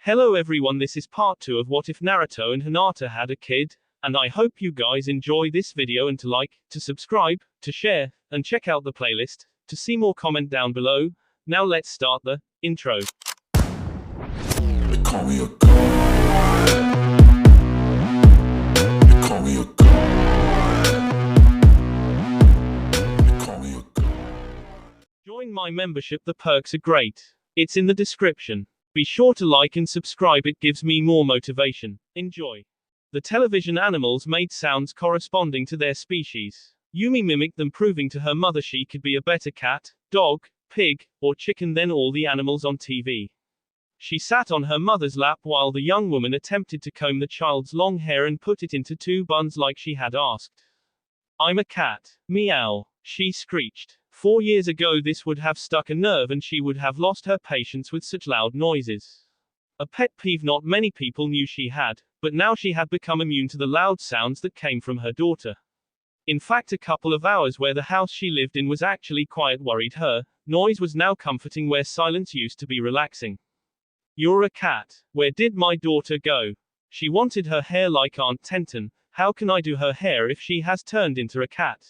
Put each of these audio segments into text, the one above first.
Hello everyone, this is part 2 of What If Naruto and Hinata Had a Kid, and I hope you guys enjoy this video and to like, to subscribe, to share, and check out the playlist, to see more comment down below. Now let's start the intro. They call me a god. They call me a god. They call me a god. Join my membership, the perks are great. It's in the description. Be sure to like and subscribe, it gives me more motivation. Enjoy. The television animals made sounds corresponding to their species. Yumi mimicked them, proving to her mother she could be a better cat, dog, pig, or chicken than all the animals on TV. She sat on her mother's lap while the young woman attempted to comb the child's long hair and put it into 2 buns like she had asked. "I'm a cat. Meow," she screeched. 4 years ago this would have stuck a nerve and she would have lost her patience with such loud noises. A pet peeve not many people knew she had, but now she had become immune to the loud sounds that came from her daughter. In fact, a couple of hours where the house she lived in was actually quiet worried her. Noise was now comforting where silence used to be relaxing. "You're a cat. Where did my daughter go? She wanted her hair like Aunt Tenten. How can I do her hair if she has turned into a cat?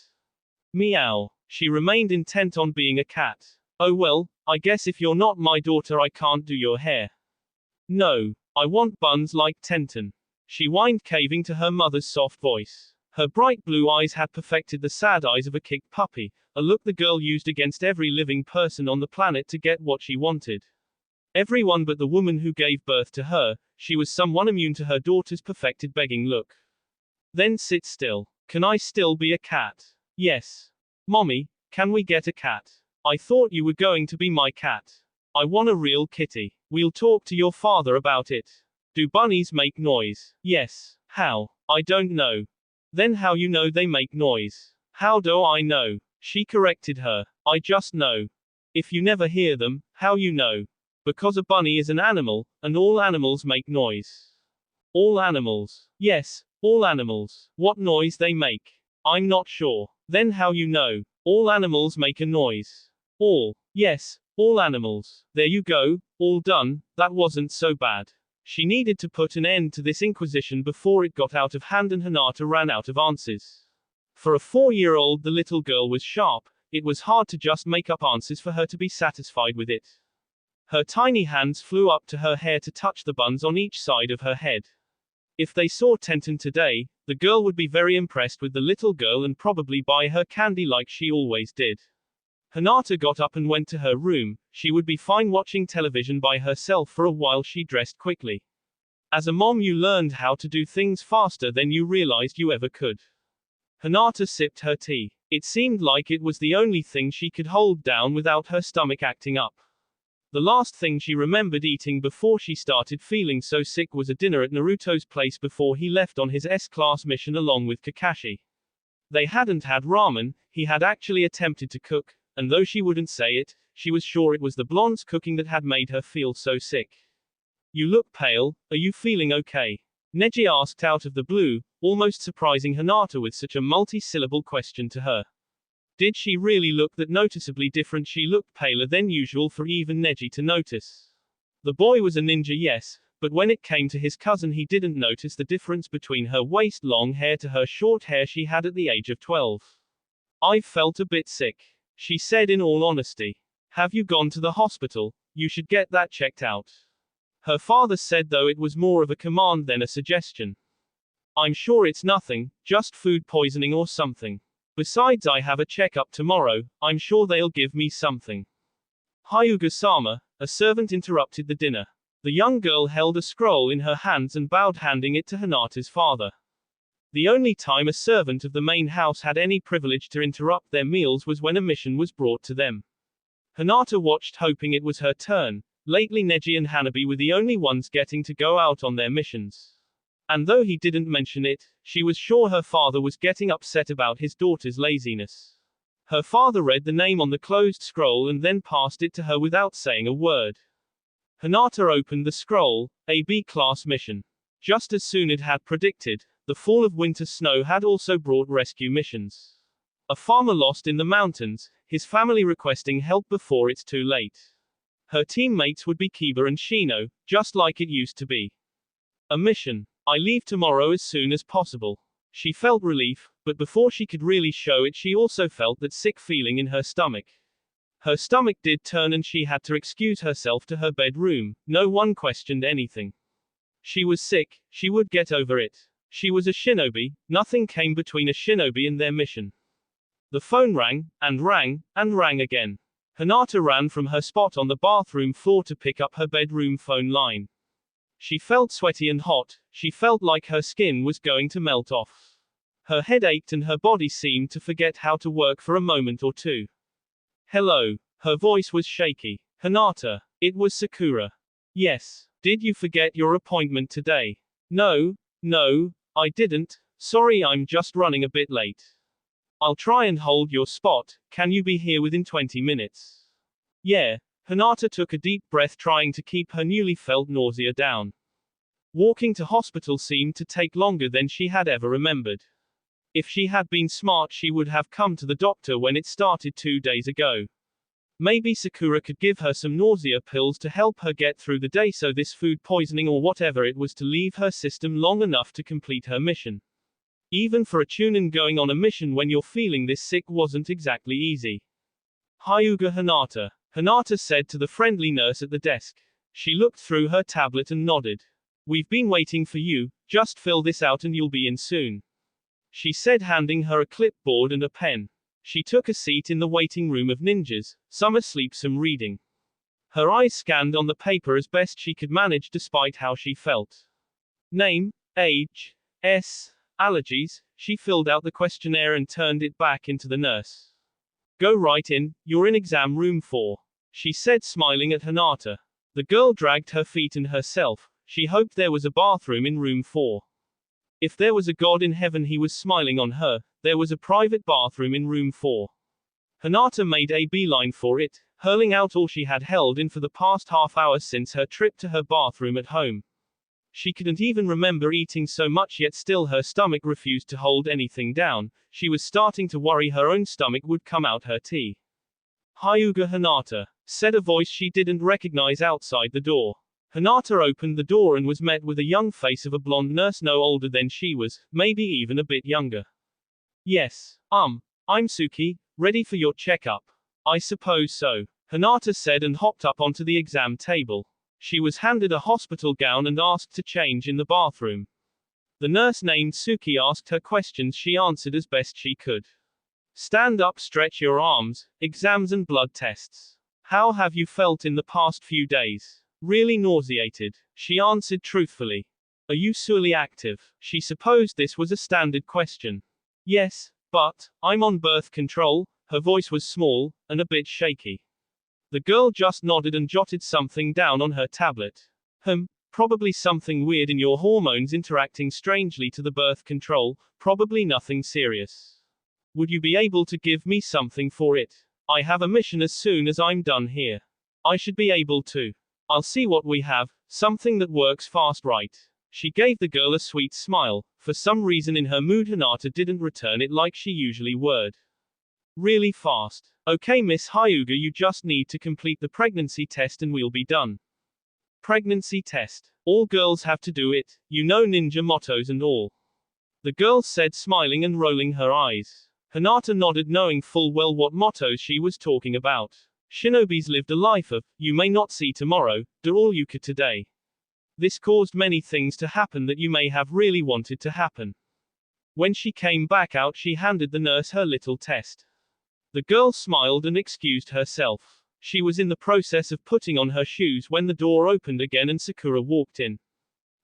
Meow." She remained intent on being a cat. "Oh well, I guess if you're not my daughter I can't do your hair." "No, I want buns like Tenten," she whined, caving to her mother's soft voice. Her bright blue eyes had perfected the sad eyes of a kicked puppy, a look the girl used against every living person on the planet to get what she wanted. Everyone but the woman who gave birth to her. She was someone immune to her daughter's perfected begging look. "Then sit still. Can I still be a cat?" "Yes. Mommy, can we get a cat? I thought you were going to be my cat. I want a real kitty. We'll talk to your father about it." "Do bunnies make noise?" "Yes." "How?" "I don't know." "Then how you know they make noise?" "How do I know?" She corrected her. "I just know." "If you never hear them, how you know?" "Because a bunny is an animal, and all animals make noise." "All animals?" "Yes, all animals." "What noise they make?" "I'm not sure." "Then how you know?" "All animals make a noise." "All?" "Yes, all animals." "There you go, all done. That wasn't so bad." She needed to put an end to this inquisition before it got out of hand and Hinata ran out of answers. For a 4-year-old the little girl was sharp. It was hard to just make up answers for her to be satisfied with it. Her tiny hands flew up to her hair to touch the buns on each side of her head. If they saw Tenten today, the girl would be very impressed with the little girl and probably buy her candy like she always did. Hinata got up and went to her room. She would be fine watching television by herself for a while. She dressed quickly. As a mom you learned how to do things faster than you realized you ever could. Hinata sipped her tea. It seemed like it was the only thing she could hold down without her stomach acting up. The last thing she remembered eating before she started feeling so sick was a dinner at Naruto's place before he left on his S-class mission along with Kakashi. They hadn't had ramen, he had actually attempted to cook, and though she wouldn't say it, she was sure it was the blonde's cooking that had made her feel so sick. "You look pale, are you feeling okay?" Neji asked out of the blue, almost surprising Hinata with such a multi-syllable question to her. Did she really look that noticeably different? She looked paler than usual for even Neji to notice. The boy was a ninja, yes, but when it came to his cousin he didn't notice the difference between her waist-long hair to her short hair she had at the age of 12. "I've felt a bit sick," she said in all honesty. "Have you gone to the hospital? You should get that checked out," her father said, though it was more of a command than a suggestion. "I'm sure it's nothing, just food poisoning or something. Besides, I have a checkup tomorrow, I'm sure they'll give me something." "Hyuga-sama," a servant interrupted the dinner. The young girl held a scroll in her hands and bowed, handing it to Hinata's father. The only time a servant of the main house had any privilege to interrupt their meals was when a mission was brought to them. Hinata watched, hoping it was her turn. Lately Neji and Hanabi were the only ones getting to go out on their missions. And though he didn't mention it, she was sure her father was getting upset about his daughter's laziness. Her father read the name on the closed scroll and then passed it to her without saying a word. Hinata opened the scroll, a B-class mission. Just as soon as it had predicted, the fall of winter snow had also brought rescue missions. A farmer lost in the mountains, his family requesting help before it's too late. Her teammates would be Kiba and Shino, just like it used to be. A mission. I leave tomorrow as soon as possible. She felt relief, but before she could really show it, she also felt that sick feeling in her stomach. Her stomach did turn and she had to excuse herself to her bedroom. No one questioned anything. She was sick, she would get over it. She was a shinobi, nothing came between a shinobi and their mission. The phone rang, and rang, and rang again. Hinata ran from her spot on the bathroom floor to pick up her bedroom phone line. She felt sweaty and hot, she felt like her skin was going to melt off. Her head ached and her body seemed to forget how to work for a moment or two. Hello. Her voice was shaky. Hinata. It was Sakura. Yes. Did you forget your appointment today? No, I didn't. Sorry, I'm just running a bit late. I'll try and hold your spot. Can you be here within 20 minutes? Yeah. Hinata took a deep breath, trying to keep her newly felt nausea down. Walking to hospital seemed to take longer than she had ever remembered. If she had been smart, she would have come to the doctor when it started 2 days ago. Maybe Sakura could give her some nausea pills to help her get through the day, so this food poisoning or whatever it was to leave her system long enough to complete her mission. Even for a Chunin, going on a mission when you're feeling this sick wasn't exactly easy. Hyuga Hinata. Hinata said to the friendly nurse at the desk. She looked through her tablet and nodded. We've been waiting for you, just fill this out and you'll be in soon. She said, handing her a clipboard and a pen. She took a seat in the waiting room of ninjas, some asleep, some reading. Her eyes scanned on the paper as best she could manage despite how she felt. Name, age, allergies. She filled out the questionnaire and turned it back into the nurse. Go right in, you're in exam room 4. She said, smiling at Hinata. The girl dragged her feet and herself. She hoped there was a bathroom in room 4. If there was a god in heaven, he was smiling on her. There was a private bathroom in room 4. Hinata made a beeline for it, hurling out all she had held in for the past half hour since her trip to her bathroom at home. She couldn't even remember eating so much, yet still her stomach refused to hold anything down. She was starting to worry her own stomach would come out her tea. Hyuga Hinata, said a voice she didn't recognize outside the door. Hinata opened the door and was met with a young face of a blonde nurse, no older than she was, maybe even a bit younger. Yes. I'm Suki, ready for your checkup. I suppose so, Hinata said and hopped up onto the exam table. She was handed a hospital gown and asked to change in the bathroom. The nurse named Suki asked her questions. She answered as best she could. Stand up, stretch your arms, exams and blood tests. How have you felt in the past few days? Really nauseated, she answered truthfully. Are you sexually active? She supposed this was a standard question. Yes, but I'm on birth control. Her voice was small, and a bit shaky. The girl just nodded and jotted something down on her tablet. Probably something weird in your hormones interacting strangely to the birth control, probably nothing serious. Would you be able to give me something for it? I have a mission as soon as I'm done here. I should be able to. I'll see what we have, something that works fast, right? She gave the girl a sweet smile. For some reason in her mood, Hinata didn't return it like she usually would. Really fast. Okay, Miss Hyuga, you just need to complete the pregnancy test and we'll be done. Pregnancy test. All girls have to do it, you know, ninja mottos and all. The girl said, smiling and rolling her eyes. Hinata nodded, knowing full well what mottos she was talking about. Shinobis lived a life of, you may not see tomorrow, do all you could today. This caused many things to happen that you may have really wanted to happen. When she came back out, she handed the nurse her little test. The girl smiled and excused herself. She was in the process of putting on her shoes when the door opened again and Sakura walked in.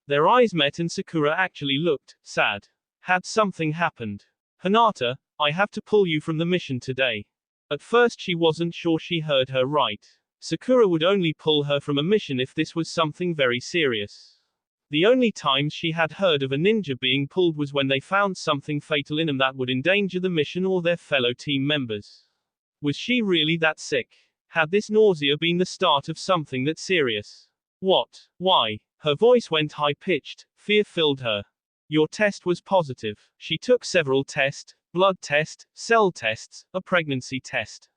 Their eyes met and Sakura actually looked sad. Had something happened? Hinata, I have to pull you from the mission today. At first she wasn't sure she heard her right. Sakura would only pull her from a mission if this was something very serious. The only times she had heard of a ninja being pulled was when they found something fatal in him that would endanger the mission or their fellow team members. Was she really that sick? Had this nausea been the start of something that serious? What? Why? Her voice went high-pitched, fear filled her. Your test was positive. She took several tests, blood test, cell tests, a pregnancy test.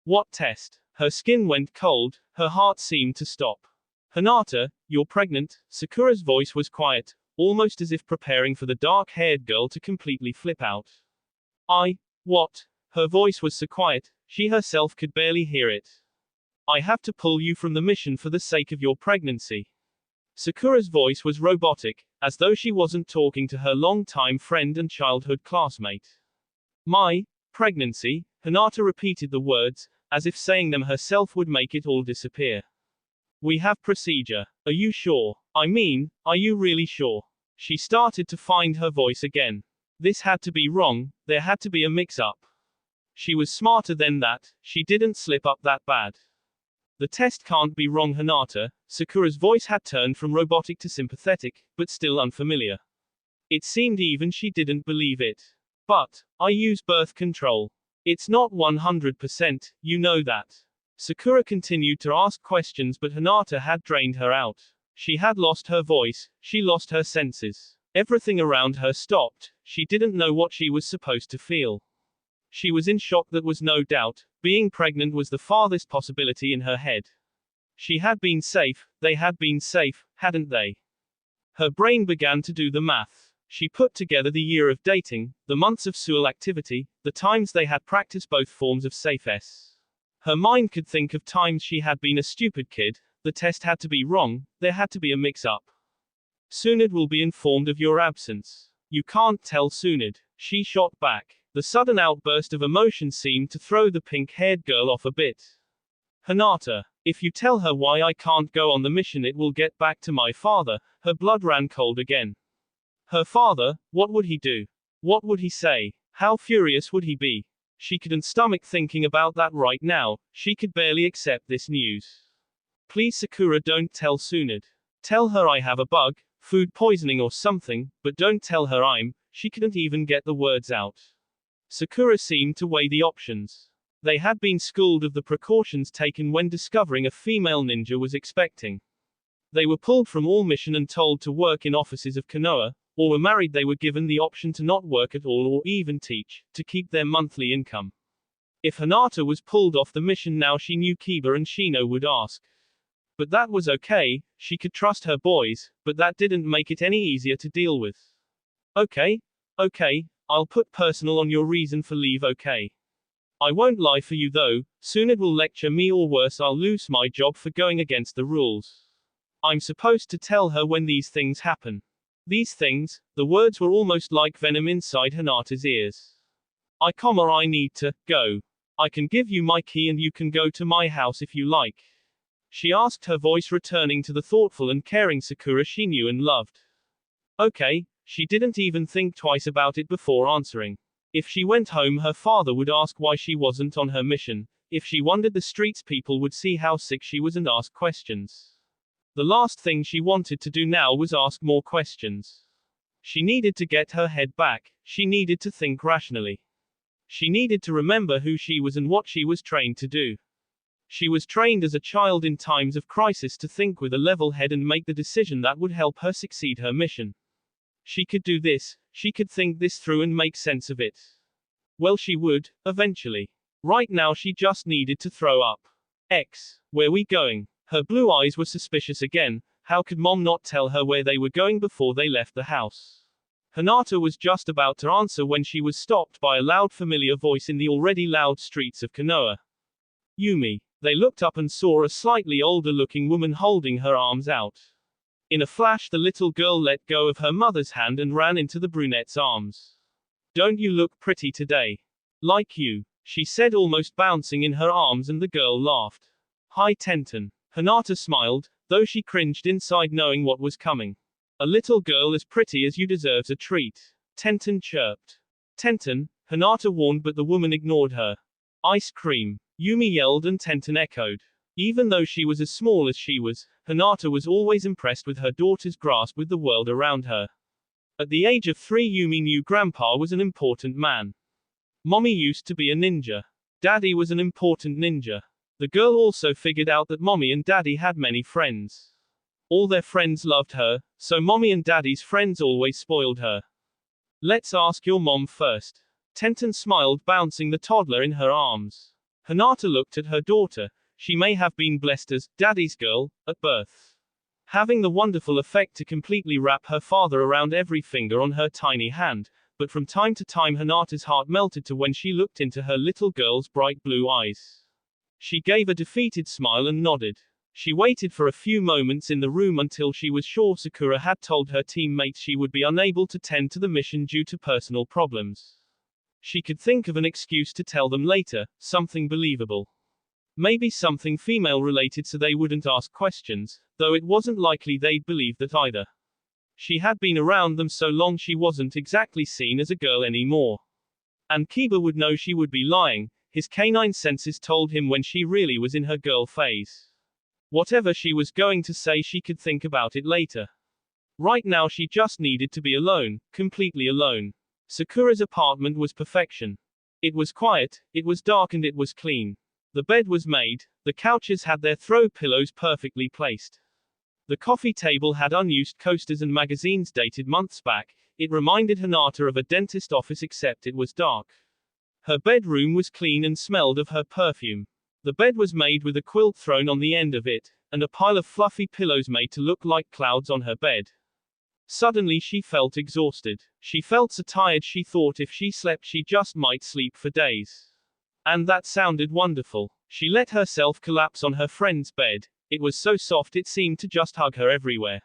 What test? Her skin went cold, her heart seemed to stop. Hinata, you're pregnant? Sakura's voice was quiet, almost as if preparing for the dark-haired girl to completely flip out. What? Her voice was so quiet, she herself could barely hear it. I have to pull you from the mission for the sake of your pregnancy. Sakura's voice was robotic, as though she wasn't talking to her long-time friend and childhood classmate. My pregnancy? Hinata repeated the words, as if saying them herself would make it all disappear. We have procedure. Are you sure? I mean, are you really sure? She started to find her voice again. This had to be wrong, there had to be a mix-up. She was smarter than that, she didn't slip up that bad. The test can't be wrong, Hinata. Sakura's voice had turned from robotic to sympathetic, but still unfamiliar. It seemed even she didn't believe it. But, I use birth control. It's not 100%, you know that. Sakura continued to ask questions, but Hinata had drained her out. She had lost her voice, she lost her senses. Everything around her stopped, she didn't know what she was supposed to feel. She was in shock, that was no doubt. Being pregnant was the farthest possibility in her head. She had been safe, they had been safe, hadn't they? Her brain began to do the math. She put together the year of dating, the months of school activity, the times they had practiced both forms of safe-s. Her mind could think of times she had been a stupid kid, the test had to be wrong, there had to be a mix-up. Sunid will be informed of your absence. You can't tell Sunid, she shot back. The sudden outburst of emotion seemed to throw the pink-haired girl off a bit. Hinata, if you tell her why I can't go on the mission, it will get back to my father. Her blood ran cold again. Her father, what would he do? What would he say? How furious would he be? She couldn't stomach thinking about that right now, she could barely accept this news. Please Sakura, don't tell Sunid. Tell her I have a bug, food poisoning or something, but don't tell her I'm. She couldn't even get the words out. Sakura seemed to weigh the options. They had been schooled of the precautions taken when discovering a female ninja was expecting. They were pulled from all mission and told to work in offices of Konoha, or were married. They were given the option to not work at all or even teach, to keep their monthly income. If Hinata was pulled off the mission now, she knew Kiba and Shino would ask. But that was okay, she could trust her boys, but that didn't make it any easier to deal with. Okay, I'll put personal on your reason for leave, okay? I won't lie for you though, soon it will lecture me, or worse, I'll lose my job for going against the rules. I'm supposed to tell her when these things happen. These things, the words were almost like venom inside Hinata's ears. I need to go. I can give you my key and you can go to my house if you like. She asked, her voice returning to the thoughtful and caring Sakura she knew and loved. Okay. She didn't even think twice about it before answering. If she went home, her father would ask why she wasn't on her mission. If she wandered the streets, people would see how sick she was and ask questions. The last thing she wanted to do now was ask more questions. She needed to get her head back, she needed to think rationally. She needed to remember who she was and what she was trained to do. She was trained as a child in times of crisis to think with a level head and make the decision that would help her succeed her mission. She could do this, she could think this through and make sense of it. Well, she would, eventually. Right now she just needed to throw up. Where we going? Her blue eyes were suspicious again. How could mom not tell her where they were going before they left the house? Hinata was just about to answer when she was stopped by a loud familiar voice in the already loud streets of Konoha. Yumi. They looked up and saw a slightly older looking woman holding her arms out. In a flash, the little girl let go of her mother's hand and ran into the brunette's arms. Don't you look pretty today? Like you, she said, almost bouncing in her arms, and the girl laughed. Hi Tenten. Hinata smiled, though she cringed inside knowing what was coming. A little girl as pretty as you deserves a treat. Tenten chirped. Tenten, Hinata warned, but the woman ignored her. Ice cream. Yumi yelled and Tenten echoed. Even though she was as small as she was, Hinata was always impressed with her daughter's grasp with the world around her. At the age of 3, Yumi knew Grandpa was an important man. Mommy used to be a ninja. Daddy was an important ninja. The girl also figured out that Mommy and Daddy had many friends. All their friends loved her, so Mommy and Daddy's friends always spoiled her. Let's ask your mom first. Tenten smiled, bouncing the toddler in her arms. Hinata looked at her daughter. She may have been blessed as daddy's girl at birth, having the wonderful effect to completely wrap her father around every finger on her tiny hand, but from time to time Hinata's heart melted to when she looked into her little girl's bright blue eyes. She gave a defeated smile and nodded. She waited for a few moments in the room until she was sure Sakura had told her teammates she would be unable to tend to the mission due to personal problems. She could think of an excuse to tell them later, something believable. Maybe something female related so they wouldn't ask questions, though it wasn't likely they'd believe that either. She had been around them so long she wasn't exactly seen as a girl anymore. And Kiba would know she would be lying, his canine senses told him when she really was in her girl phase. Whatever she was going to say she could think about it later. Right now she just needed to be alone, completely alone. Sakura's apartment was perfection. It was quiet, it was dark and it was clean. The bed was made, the couches had their throw pillows perfectly placed. The coffee table had unused coasters and magazines dated months back. It reminded Hinata of a dentist office except it was dark. Her bedroom was clean and smelled of her perfume. The bed was made with a quilt thrown on the end of it, and a pile of fluffy pillows made to look like clouds on her bed. Suddenly she felt exhausted. She felt so tired she thought if she slept she just might sleep for days. And that sounded wonderful. She let herself collapse on her friend's bed. It was so soft it seemed to just hug her everywhere.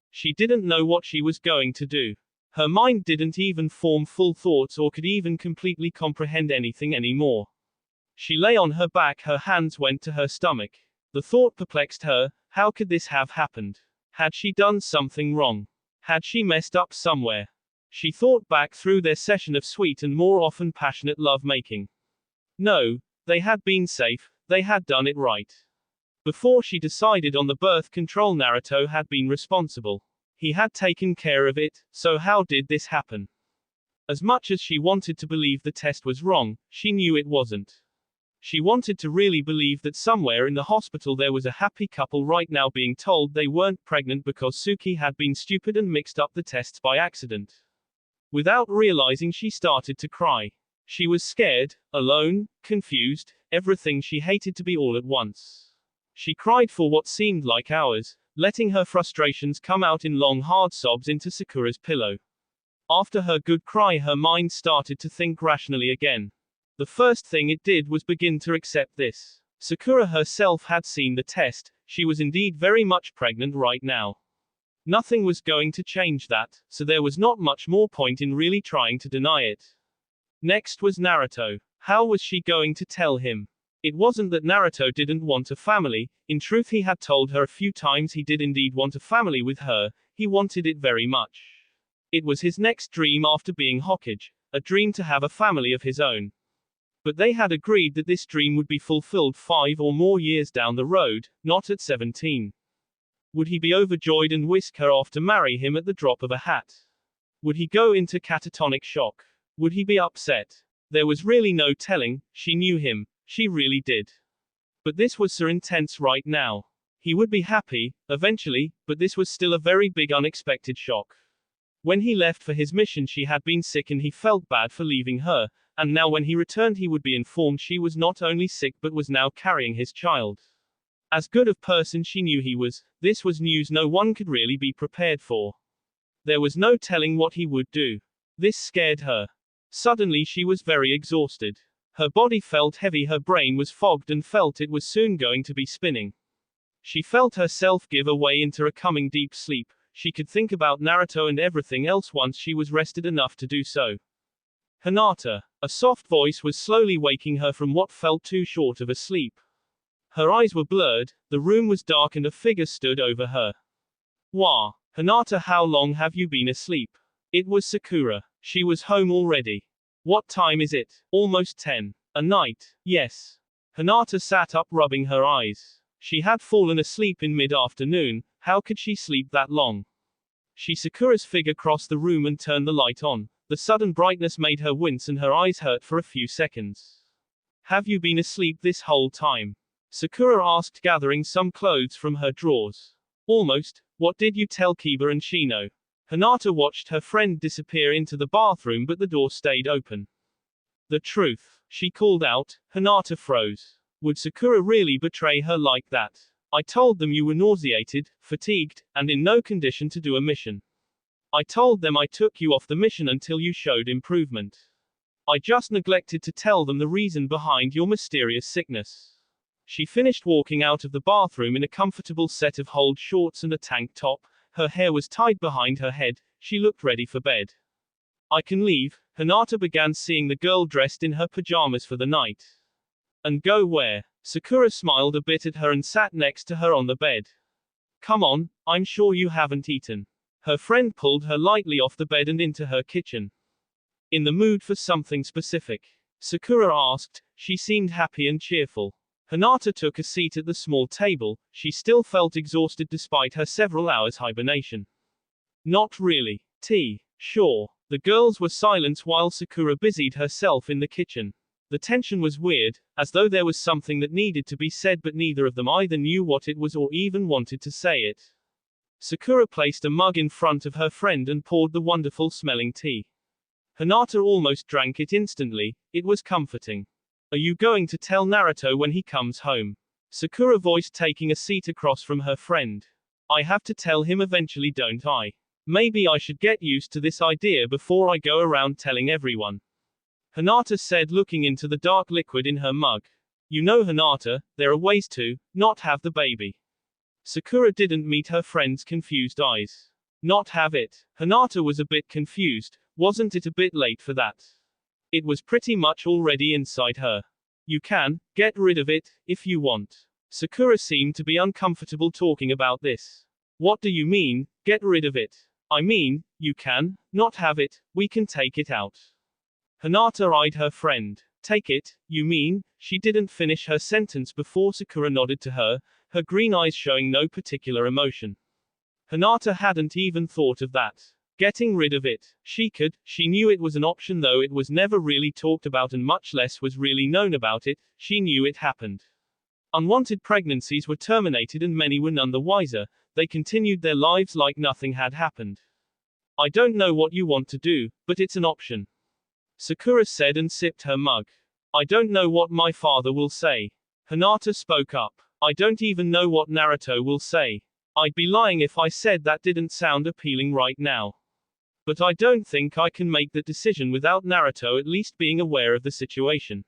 She didn't know what she was going to do. Her mind didn't even form full thoughts or could even completely comprehend anything anymore. She lay on her back, her hands went to her stomach. The thought perplexed her, how could this have happened? Had she done something wrong? Had she messed up somewhere? She thought back through their session of sweet and more often passionate love-making. No, they had been safe, they had done it right. Before she decided on the birth control, Naruto had been responsible. He had taken care of it, so how did this happen? As much as she wanted to believe the test was wrong, she knew it wasn't. She wanted to really believe that somewhere in the hospital there was a happy couple right now being told they weren't pregnant because Suki had been stupid and mixed up the tests by accident. Without realizing, she started to cry. She was scared, alone, confused, everything she hated to be all at once. She cried for what seemed like hours, letting her frustrations come out in long hard sobs into Sakura's pillow. After her good cry, her mind started to think rationally again. The first thing it did was begin to accept this. Sakura herself had seen the test, she was indeed very much pregnant right now. Nothing was going to change that, so there was not much more point in really trying to deny it. Next was Naruto. How was she going to tell him? It wasn't that Naruto didn't want a family, in truth he had told her a few times he did indeed want a family with her, he wanted it very much. It was his next dream after being Hokage, a dream to have a family of his own. But they had agreed that this dream would be fulfilled 5 or more years down the road, not at 17. Would he be overjoyed and whisk her off to marry him at the drop of a hat? Would he go into catatonic shock? Would he be upset? There was really no telling, she knew him. She really did. But this was so intense right now. He would be happy, eventually, but this was still a very big unexpected shock. When he left for his mission she had been sick and he felt bad for leaving her, and now when he returned he would be informed she was not only sick but was now carrying his child. As good of person she knew he was, this was news no one could really be prepared for. There was no telling what he would do. This scared her. Suddenly she was very exhausted. Her body felt heavy, her brain was fogged and felt it was soon going to be spinning. She felt herself give away into a coming deep sleep. She could think about Naruto and everything else once she was rested enough to do so. Hinata. A soft voice was slowly waking her from what felt too short of a sleep. Her eyes were blurred, the room was dark and a figure stood over her. Wah. Hinata, how long have you been asleep? It was Sakura. She was home already. What time is it? Almost 10. A night. Yes. Hinata sat up, rubbing her eyes. She had fallen asleep in mid-afternoon, how could she sleep that long? Sakura's figure crossed the room and turned the light on. The sudden brightness made her wince and her eyes hurt for a few seconds. Have you been asleep this whole time? Sakura asked, gathering some clothes from her drawers. Almost. What did you tell Kiba and Shino? Hinata watched her friend disappear into the bathroom, but the door stayed open. The truth, she called out. Hinata froze. Would Sakura really betray her like that? I told them you were nauseated, fatigued, and in no condition to do a mission. I told them I took you off the mission until you showed improvement. I just neglected to tell them the reason behind your mysterious sickness. She finished walking out of the bathroom in a comfortable set of hold shorts and a tank top. Her hair was tied behind her head. She looked ready for bed. I can leave. Hinata began seeing the girl dressed in her pajamas for the night. And go where? Sakura smiled a bit at her and sat next to her on the bed. Come on, I'm sure you haven't eaten. Her friend pulled her lightly off the bed and into her kitchen. In the mood for something specific? Sakura asked. She seemed happy and cheerful. Hinata took a seat at the small table. She still felt exhausted despite her several hours hibernation. Not really. Tea. Sure. The girls were silent while Sakura busied herself in the kitchen. The tension was weird, as though there was something that needed to be said but neither of them either knew what it was or even wanted to say it. Sakura placed a mug in front of her friend and poured the wonderful smelling tea. Hinata almost drank it instantly. It was comforting. Are you going to tell Naruto when he comes home? Sakura voiced, taking a seat across from her friend. I have to tell him eventually, don't I? Maybe I should get used to this idea before I go around telling everyone. Hinata said, looking into the dark liquid in her mug. You know, Hinata, there are ways to not have the baby. Sakura didn't meet her friend's confused eyes. Not have it? Hinata was a bit confused. Wasn't it a bit late for that? It was pretty much already inside her. You can get rid of it if you want. Sakura seemed to be uncomfortable talking about this. What do you mean, get rid of it? I mean, you can not have it, we can take it out. Hinata eyed her friend. Take it, you mean? She didn't finish her sentence before Sakura nodded to her, her green eyes showing no particular emotion. Hinata hadn't even thought of that. Getting rid of it. She knew it was an option, though it was never really talked about and much less was really known about it. She knew it happened. Unwanted pregnancies were terminated and many were none the wiser. They continued their lives like nothing had happened. I don't know what you want to do, but it's an option. Sakura said and sipped her mug. I don't know what my father will say. Hinata spoke up. I don't even know what Naruto will say. I'd be lying if I said that didn't sound appealing right now. But I don't think I can make that decision without Naruto at least being aware of the situation.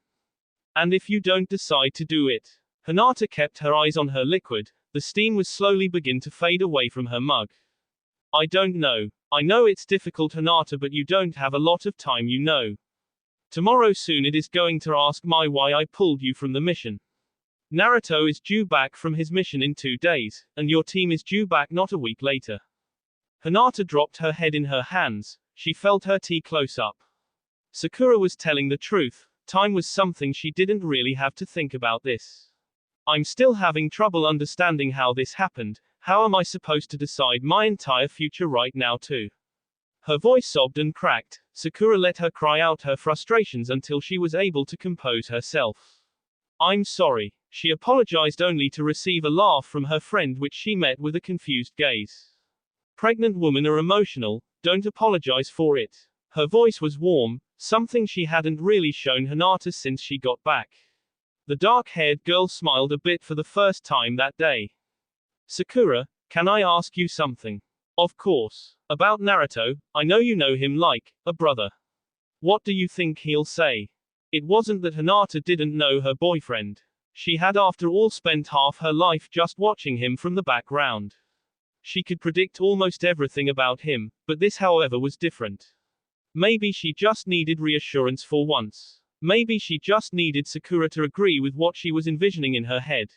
And if you don't decide to do it? Hinata kept her eyes on her liquid. The steam was slowly begin to fade away from her mug. I don't know. I know it's difficult, Hinata, but you don't have a lot of time, you know. Tomorrow soon it is going to ask my why I pulled you from the mission. Naruto is due back from his mission in 2 days, and your team is due back not a week later. Hinata dropped her head in her hands. She felt her tea close up. Sakura was telling the truth. Time was something she didn't really have to think about this. I'm still having trouble understanding how this happened. How am I supposed to decide my entire future right now too? Her voice sobbed and cracked. Sakura let her cry out her frustrations until she was able to compose herself. I'm sorry. She apologized only to receive a laugh from her friend, which she met with a confused gaze. Pregnant women are emotional, don't apologize for it. Her voice was warm, something she hadn't really shown Hinata since she got back. The dark-haired girl smiled a bit for the first time that day. Sakura, can I ask you something? Of course. About Naruto, I know you know him like a brother. What do you think he'll say? It wasn't that Hinata didn't know her boyfriend. She had after all spent half her life just watching him from the background. She could predict almost everything about him, but this however was different. Maybe she just needed reassurance for once. Maybe she just needed Sakura to agree with what she was envisioning in her head.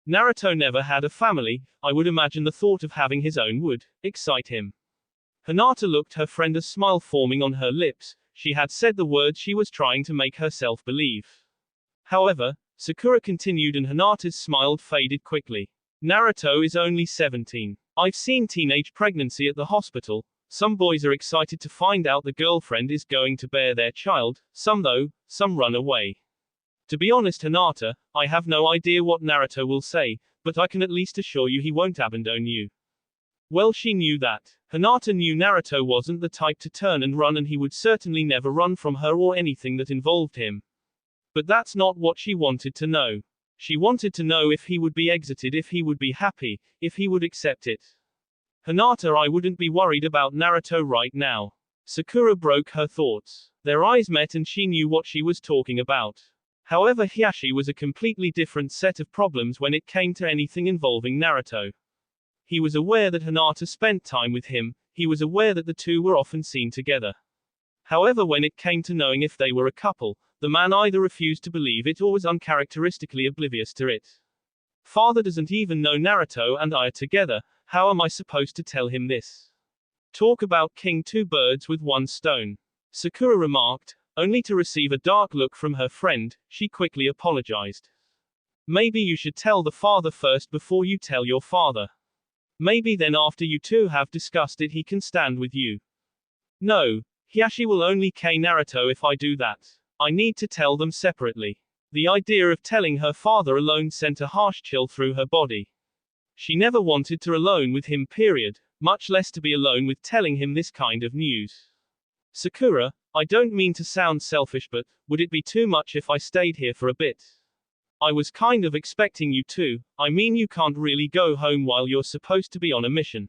Naruto never had a family. I would imagine the thought of having his own would excite him. Hinata looked her friend, a smile forming on her lips. She had said the words she was trying to make herself believe. However, Sakura continued and Hinata's smile faded quickly. Naruto is only 17. I've seen teenage pregnancy at the hospital. Some boys are excited to find out the girlfriend is going to bear their child. Some run away. To be honest, Hinata, I have no idea what Naruto will say, but I can at least assure you he won't abandon you. Well, she knew that. Hinata knew Naruto wasn't the type to turn and run, and he would certainly never run from her or anything that involved him. But that's not what she wanted to know. She wanted to know if he would be exited, if he would be happy, if he would accept it. Hinata, I wouldn't be worried about Naruto right now. Sakura broke her thoughts. Their eyes met and she knew what she was talking about. However, Hiashi was a completely different set of problems when it came to anything involving Naruto. He was aware that Hinata spent time with him, he was aware that the two were often seen together. However, when it came to knowing if they were a couple, the man either refused to believe it or was uncharacteristically oblivious to it. Father doesn't even know Naruto and I are together, how am I supposed to tell him this? Talk about killing two birds with one stone. Sakura remarked, only to receive a dark look from her friend. She quickly apologized. Maybe you should tell the father first before you tell your father. Maybe then after you two have discussed it he can stand with you. No, Hiashi will only kill Naruto if I do that. I need to tell them separately. The idea of telling her father alone sent a harsh chill through her body. She never wanted to alone with him, period, much less to be alone with telling him this kind of news. Sakura, I don't mean to sound selfish, but would it be too much if I stayed here for a bit? I was kind of expecting you to. I mean, you can't really go home while you're supposed to be on a mission.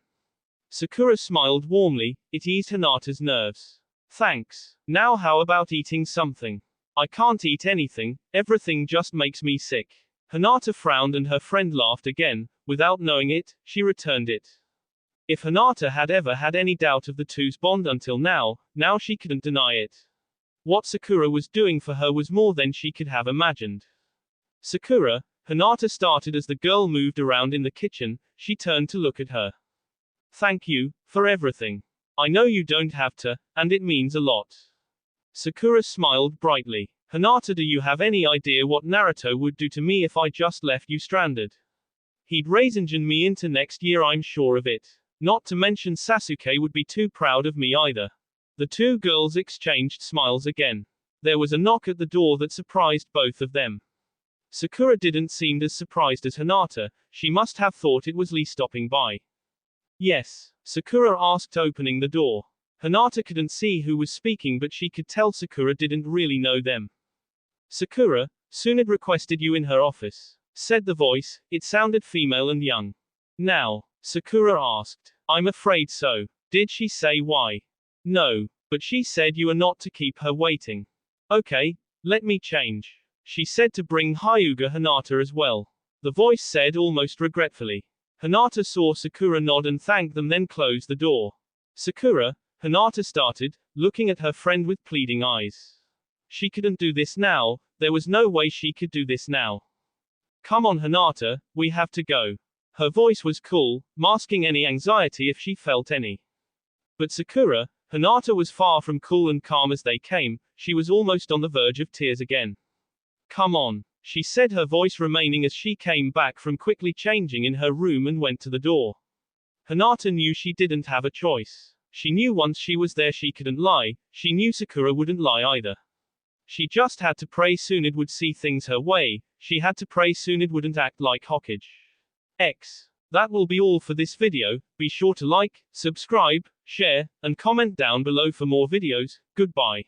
Sakura smiled warmly, it eased Hinata's nerves. Thanks. Now how about eating something? I can't eat anything, everything just makes me sick. Hinata frowned and her friend laughed again. Without knowing it, she returned it. If Hinata had ever had any doubt of the two's bond until now she couldn't deny it. What Sakura was doing for her was more than she could have imagined. Sakura, Hinata started as the girl moved around in the kitchen. She turned to look at her. Thank you for everything. I know you don't have to, and it means a lot. Sakura smiled brightly. Hinata, do you have any idea what Naruto would do to me if I just left you stranded? He'd raisin me into next year, I'm sure of it. Not to mention Sasuke would be too proud of me either. The two girls exchanged smiles again. There was a knock at the door that surprised both of them. Sakura didn't seem as surprised as Hinata. She must have thought it was Lee stopping by. Yes, Sakura asked, opening the door. Hinata couldn't see who was speaking, but she could tell Sakura didn't really know them. Sakura, Tsunade requested you in her office, said the voice. It sounded female and young. Now, Sakura asked. I'm afraid so. Did she say why? No, but she said you are not to keep her waiting. Okay, let me change. She said to bring Hyuga Hinata as well. The voice said almost regretfully. Hinata saw Sakura nod and thank them, then closed the door. Sakura, Hinata started, looking at her friend with pleading eyes. She couldn't do this now, there was no way she could do this now. Come on Hinata, we have to go. Her voice was cool, masking any anxiety if she felt any. But Sakura, Hinata was far from cool and calm as they came. She was almost on the verge of tears again. Come on, she said, her voice remaining as she came back from quickly changing in her room and went to the door. Hinata knew she didn't have a choice. She knew once she was there she couldn't lie. She knew Sakura wouldn't lie either. She just had to pray Tsunade would see things her way. She had to pray Tsunade wouldn't act like Hokage. That will be all for this video. Be sure to like, subscribe, share, and comment down below for more videos. Goodbye.